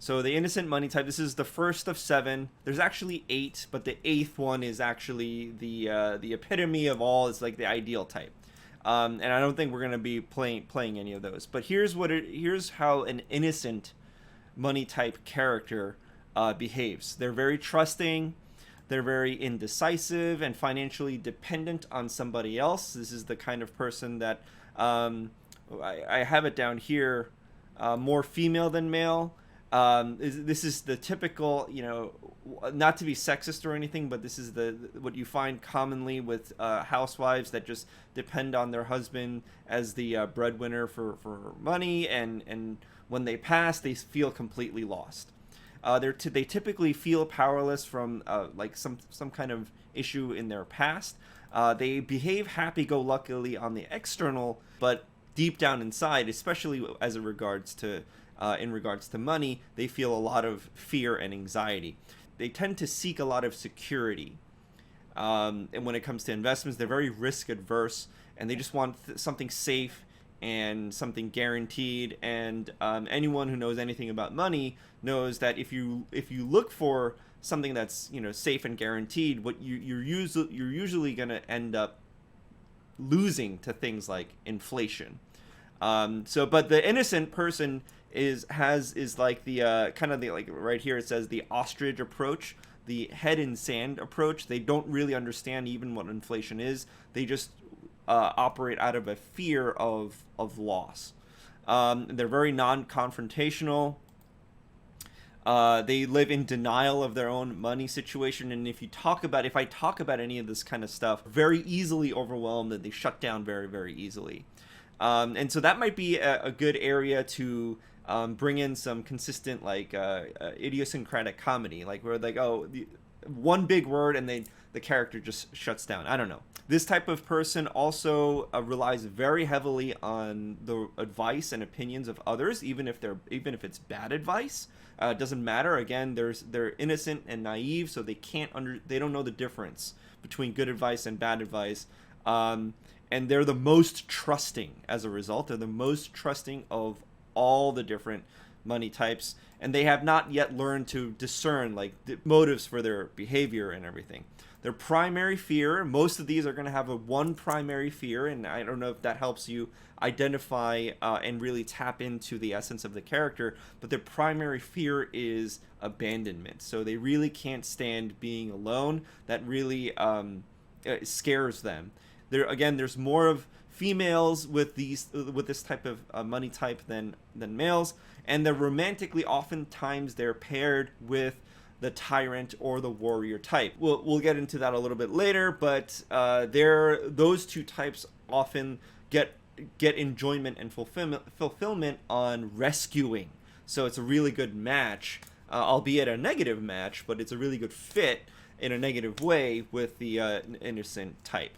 So the innocent money type. This is the first of seven. There's actually eight, but the eighth one is actually the epitome of all. It's like the ideal type. And I don't think we're gonna be playing any of those. But here's how an innocent money type character behaves. They're very trusting. They're very indecisive and financially dependent on somebody else. This is the kind of person that I have it down here, more female than male. This is the typical, not to be sexist or anything, but this is the what you find commonly with housewives that just depend on their husband as the breadwinner for money, and when they pass, they feel completely lost. They typically feel powerless from like some kind of issue in their past. They behave happy-go-luckily on the external, but deep down inside, especially as it regards to in regards to money, they feel a lot of fear and anxiety. They tend to seek a lot of security. And when it comes to investments, they're very risk adverse, and they just want something safe and something guaranteed. And anyone who knows anything about money knows that if you look for something that's safe and guaranteed, what you're usually going to end up losing to things like inflation. But the innocent person is like the kind of the, like right here it says the ostrich approach, the head in sand approach. They don't really understand even what inflation is. They just operate out of a fear of loss. They're very non-confrontational. They live in denial of their own money situation, and if I talk about any of this kind of stuff, very easily overwhelmed, and they shut down very, very easily. And so that might be a good area to bring in some consistent, like idiosyncratic comedy, like where like, one big word and the character just shuts down. I don't know. This type of person also relies very heavily on the advice and opinions of others, even if it's bad advice. It doesn't matter. Again, they're innocent and naive, so they don't know the difference between good advice and bad advice. And they're the most trusting as a result. They're the most trusting of all the different money types, and they have not yet learned to discern like the motives for their behavior and everything. Their primary fear, most of these are going to have one primary fear, and I don't know if that helps you identify and really tap into the essence of the character, but their primary fear is abandonment. So they really can't stand being alone. That really scares them. There's more of females with this type of money type than males, and they're romantically oftentimes they're paired with the tyrant or the warrior type. We'll get into that a little bit later, but those two types often get enjoyment and fulfillment on rescuing. So it's a really good match, albeit a negative match, but it's a really good fit in a negative way with the innocent type.